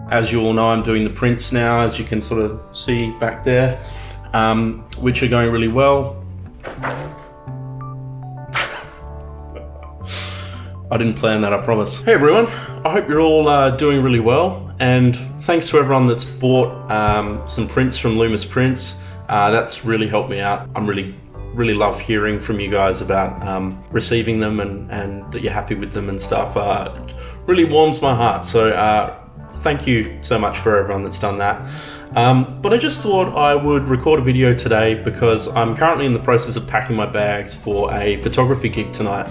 As you all know, I'm doing the prints now, as you can sort of see back there, which are going really well. I didn't plan that, I promise. Hey everyone, I hope you're all doing really well, and thanks to everyone that's bought some prints from Loomis Prints. That's really helped me out. I'm really love hearing from you guys about receiving them and that you're happy with them and stuff. It really warms my heart, so thank you so much for everyone that's done that. But I just thought I would record a video today because I'm currently in the process of packing my bags for a photography gig tonight.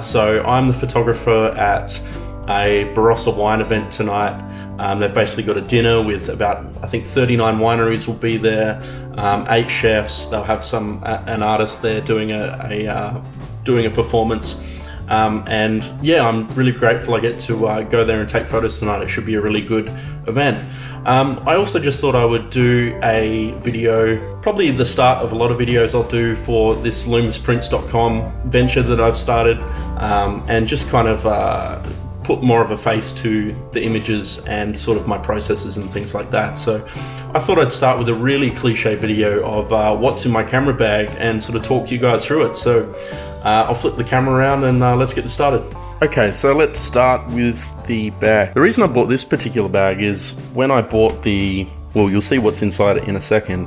So I'm the photographer at a Barossa wine event tonight. They've basically got a dinner with about, I think 39 wineries will be there, 8 chefs. They'll have an artist there doing a performance. And yeah, I'm really grateful I get to go there and take photos tonight. It should be a really good event. I also just thought I would do a video, probably the start of a lot of videos I'll do for this loomisprints.com venture that I've started, and just kind of put more of a face to the images and sort of my processes and things like that. So I thought I'd start with a really cliche video of what's in my camera bag and sort of talk you guys through it. So I'll flip the camera around and let's get this started. Okay, so let's start with the bag. The reason I bought this particular bag is when I bought well, you'll see what's inside it in a second,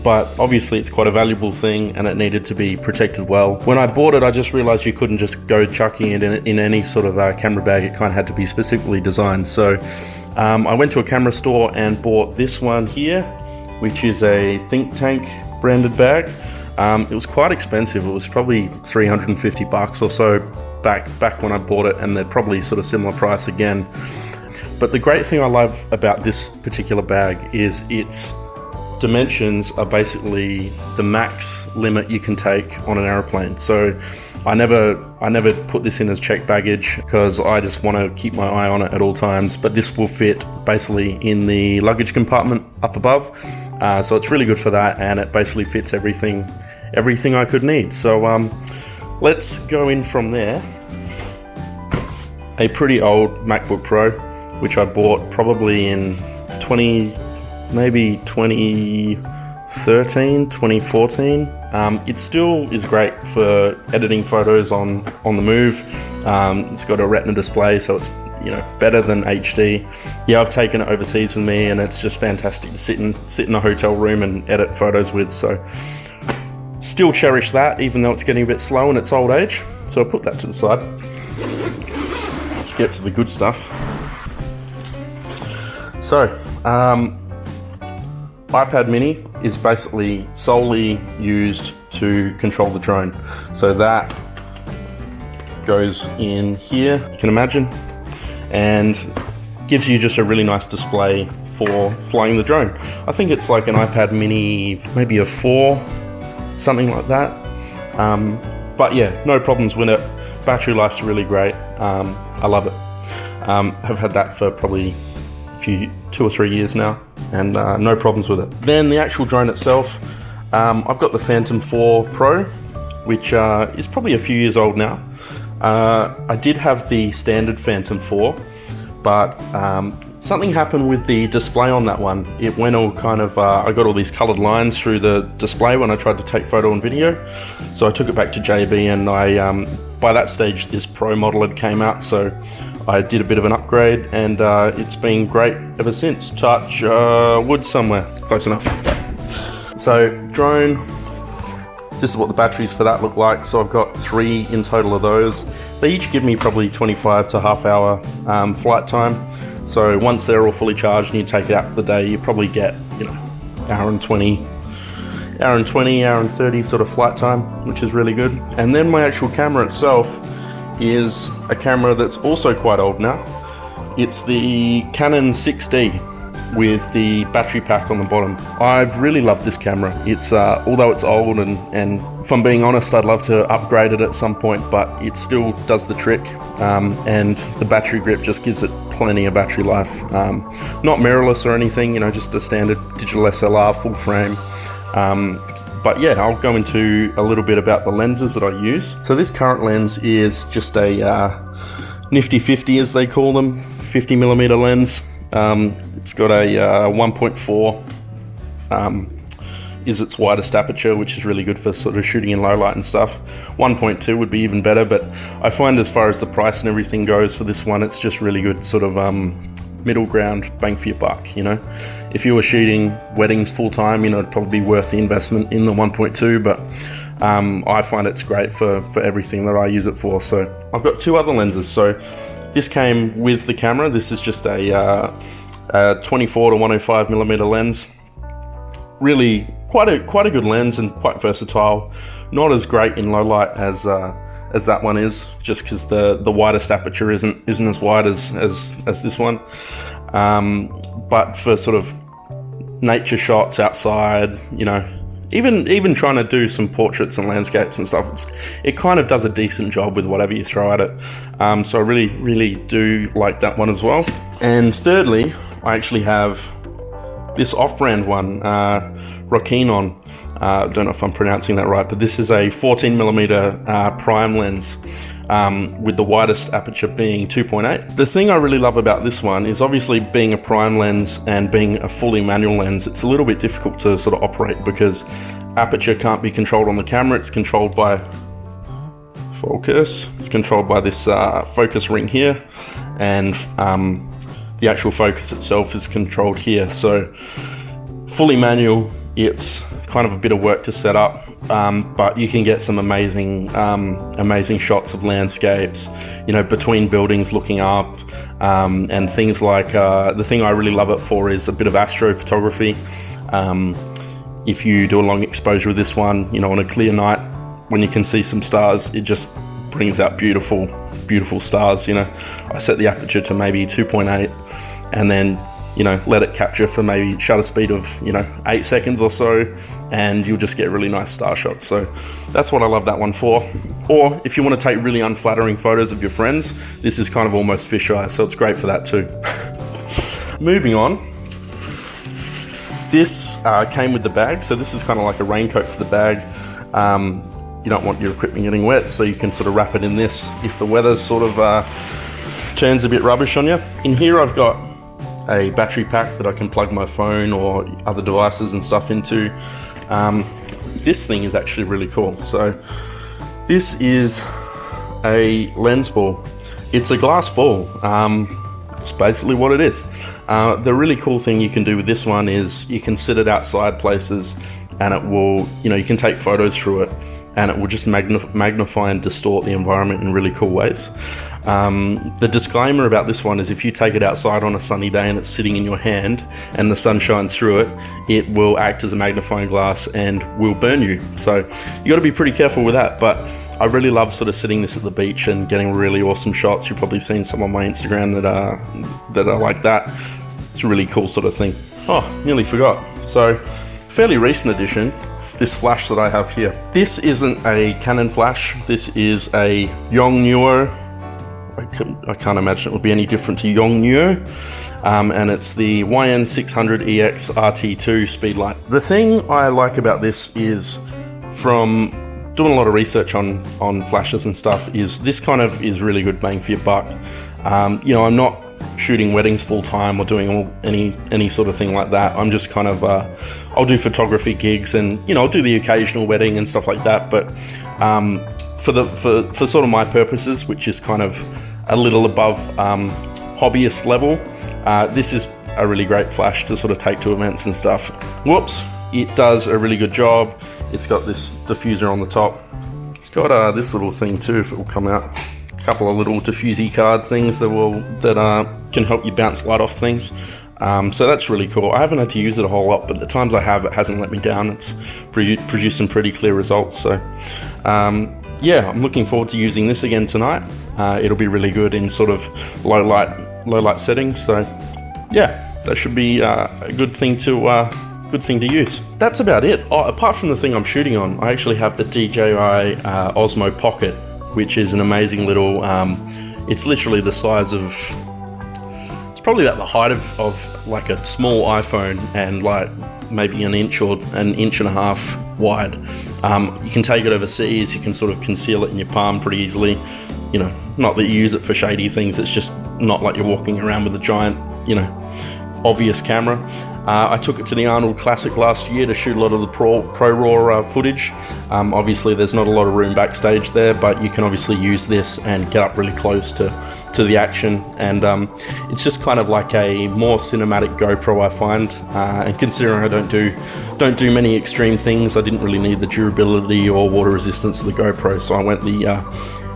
but obviously it's quite a valuable thing and it needed to be protected well. When I bought it, I just realized you couldn't just go chucking it in any sort of camera bag. It kind of had to be specifically designed. So I went to a camera store and bought this one here, which is a Think Tank branded bag. It was quite expensive. It was probably 350 bucks or so back when I bought it, and they're probably sort of similar price again. But the great thing I love about this particular bag is its dimensions are basically the max limit you can take on an aeroplane. So I never put this in as checked baggage because I just want to keep my eye on it at all times. But this will fit basically in the luggage compartment up above, so it's really good for that, and it basically fits everything I could need. So let's go in from there. A pretty old MacBook Pro, which I bought probably in 2013, 2014. It still is great for editing photos on the move. It's got a Retina display, so it's better than HD. Yeah, I've taken it overseas with me, and it's just fantastic to sit in a hotel room and edit photos with. So still cherish that, even though it's getting a bit slow in its old age. So I'll put that to the side. Let's get to the good stuff. So iPad mini is basically solely used to control the drone. So that goes in here, you can imagine, and gives you just a really nice display for flying the drone. I think it's like an iPad mini, maybe a 4, something like that. But yeah, no problems with it. Battery life's really great. I love it. Have had that for probably 2 or 3 years now, and no problems with it. Then the actual drone itself, I've got the Phantom 4 Pro, which is probably a few years old now. I did have the standard Phantom 4, but something happened with the display on that one. It went all kind of, I got all these colored lines through the display when I tried to take photo and video. So I took it back to JB, and by that stage this Pro model had came out, so I did a bit of an upgrade, and it's been great ever since. Touch wood somewhere, close enough. So drone, this is what the batteries for that look like. So I've got 3 in total of those. They each give me probably 25 to half hour flight time. So once they're all fully charged and you take it out for the day, you probably get, hour and 30 sort of flight time, which is really good. And then my actual camera itself is a camera that's also quite old now. It's the Canon 6D with the battery pack on the bottom. I've really loved this camera. It's although it's old, and if I'm being honest, I'd love to upgrade it at some point, but it still does the trick, and the battery grip just gives it plenty of battery life. Not mirrorless or anything, just a standard digital SLR full frame. But yeah, I'll go into a little bit about the lenses that I use. So this current lens is just a nifty 50, as they call them, 50mm lens. It's got a 1.4 is its widest aperture, which is really good for sort of shooting in low light and stuff. 1.2 would be even better, but I find as far as the price and everything goes for this one, it's just really good sort of middle ground, bang for your buck, you know. If you were shooting weddings full time, you know, it'd probably be worth the investment in the 1.2, but I find it's great for everything that I use it for. So I've got two other lenses. So this came with the camera. This is just a 24 to 105mm lens. Really quite a good lens and quite versatile. Not as great in low light as that one is, just because the widest aperture isn't as wide as this one. But for sort of nature shots outside, you know, even trying to do some portraits and landscapes and stuff, it kind of does a decent job with whatever you throw at it. So I really do like that one as well. And thirdly, I actually have this off-brand one, Rokinon. I don't know if I'm pronouncing that right, but this is a 14mm prime lens with the widest aperture being 2.8. The thing I really love about this one is obviously being a prime lens and being a fully manual lens, it's a little bit difficult to sort of operate because aperture can't be controlled on the camera. It's controlled by focus. It's controlled by this focus ring here, and the actual focus itself is controlled here. So fully manual, it's kind of a bit of work to set up, but you can get some amazing shots of landscapes, you know, between buildings looking up, and things like, the thing I really love it for is a bit of astrophotography. If you do a long exposure with this one, you know, on a clear night, when you can see some stars, it just brings out beautiful stars, you know. I set the aperture to maybe 2.8 and then, you know, let it capture for maybe shutter speed of, you know, 8 seconds or so, and you'll just get really nice star shots. So that's what I love that one for. Or if you want to take really unflattering photos of your friends, this is kind of almost fisheye, so it's great for that too. Moving on, this came with the bag, so this is kind of like a raincoat for the bag. You don't want your equipment getting wet, so you can sort of wrap it in this if the weather sort of turns a bit rubbish on you. In here I've got a battery pack that I can plug my phone or other devices and stuff into. This thing is actually really cool. So this is a lens ball. It's a glass ball. It's basically what it is. The really cool thing you can do with this one is you can sit it outside places and it will, you know, you can take photos through it and it will just magnify and distort the environment in really cool ways. The disclaimer about this one is if you take it outside on a sunny day and it's sitting in your hand and the sun shines through it, it will act as a magnifying glass and will burn you. So you got to be pretty careful with that. But I really love sort of sitting this at the beach and getting really awesome shots. You've probably seen some on my Instagram that are like that. It's a really cool sort of thing. Oh, nearly forgot. So fairly recent addition, this flash that I have here. This isn't a Canon flash. This is a Yongnuo. I can't imagine it would be any different to Yongnuo. And it's the YN600EX RT2 speedlight. The thing I like about this is, from doing a lot of research on flashes and stuff, is this kind of is really good bang for your buck. You know, I'm not shooting weddings full time or doing any sort of thing like that. I'm just kind of I'll do photography gigs and, you know, I'll do the occasional wedding and stuff like that. But for sort of my purposes, which is kind of a little above hobbyist level, this is a really great flash to sort of take to events and stuff. Whoops, it does a really good job. It's got this diffuser on the top. It's got this little thing too, if it will come out. A couple of little diffusey card things that can help you bounce light off things. So that's really cool. I haven't had to use it a whole lot, but the times I have, it hasn't let me down. It's produced some pretty clear results. So yeah, I'm looking forward to using this again tonight. It'll be really good in sort of low light settings. So yeah, that should be a good thing to use. That's about it. Oh, apart from the thing I'm shooting on, I actually have the DJI Osmo Pocket, which is an amazing little, it's literally the size of, it's probably about the height of like a small iPhone and like maybe an inch or an inch and a half wide. You can take it overseas, you can sort of conceal it in your palm pretty easily. you know, not that you use it for shady things, it's just not like you're walking around with a giant, you know, obvious camera. I took it to the Arnold Classic last year to shoot a lot of the Pro Raw footage. Obviously there's not a lot of room backstage there, but you can obviously use this and get up really close to the action, and it's just kind of like a more cinematic GoPro, I find, and considering I don't do many extreme things, I didn't really need the durability or water resistance of the GoPro, so I went the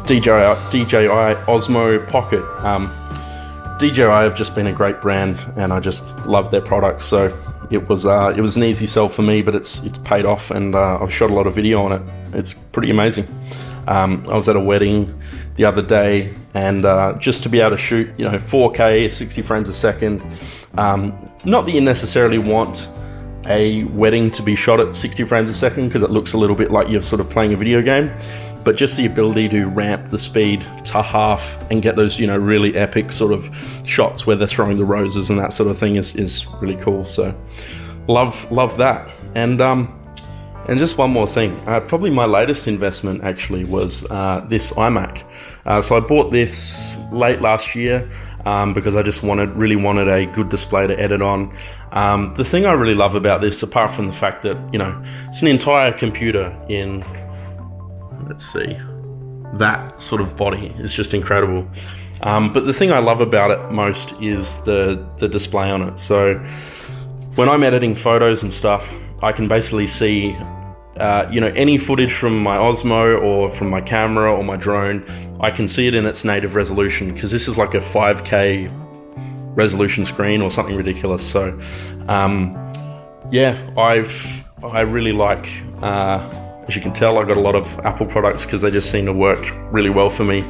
DJI Osmo Pocket. DJI have just been a great brand, and I just love their products, so it was an easy sell for me, but it's paid off, and I've shot a lot of video on it. It's pretty amazing. I was at a wedding the other day, and just to be able to shoot, you know, 4K, 60 frames a second, not that you necessarily want a wedding to be shot at 60 frames a second, because it looks a little bit like you're sort of playing a video game, but just the ability to ramp the speed to half and get those, you know, really epic sort of shots where they're throwing the roses and that sort of thing is really cool. So love that. And just one more thing, probably my latest investment actually was this iMac. So I bought this late last year because I just really wanted a good display to edit on. The thing I really love about this, apart from the fact that, you know, it's an entire computer in, let's see, that sort of body is just incredible. But the thing I love about it most is the display on it. So when I'm editing photos and stuff, I can basically see, you know, any footage from my Osmo or from my camera or my drone. I can see it in its native resolution, because this is like a 5K resolution screen or something ridiculous. So yeah, I really like, as you can tell, I got a lot of Apple products because they just seem to work really well for me.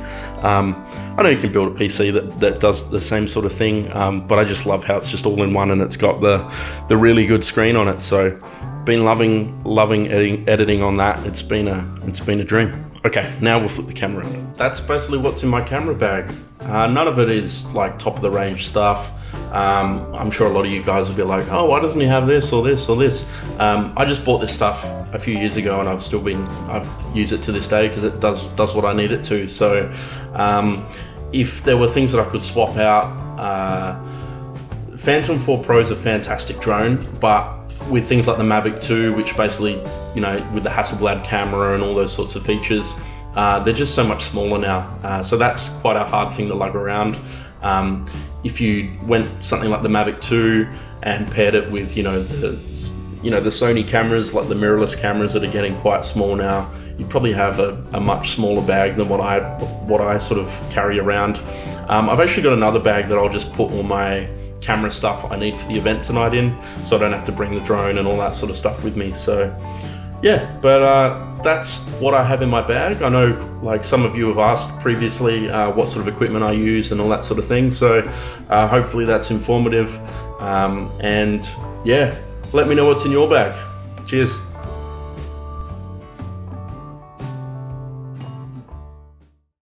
I know you can build a PC that does the same sort of thing, but I just love how it's just all in one, and it's got the really good screen on it. So been loving editing on that. It's been a dream. Okay, now we'll flip the camera around. That's basically what's in my camera bag. None of it is like top of the range stuff. I'm sure a lot of you guys will be like, oh, why doesn't he have this or this or this? I just bought this stuff a few years ago, and I use it to this day because it does what I need it to. So if there were things that I could swap out, Phantom 4 Pro is a fantastic drone, but with things like the Mavic 2, which basically, you know, with the Hasselblad camera and all those sorts of features, they're just so much smaller now. So that's quite a hard thing to lug around. If you went something like the Mavic 2 and paired it with, the Sony cameras, like the mirrorless cameras that are getting quite small now, you'd probably have a much smaller bag than what I sort of carry around. I've actually got another bag that I'll just put all my camera stuff I need for the event tonight in, so I don't have to bring the drone and all that sort of stuff with me. So yeah, but that's what I have in my bag. I know like some of you have asked previously what sort of equipment I use and all that sort of thing, so hopefully that's informative, and yeah, let me know what's in your bag. Cheers.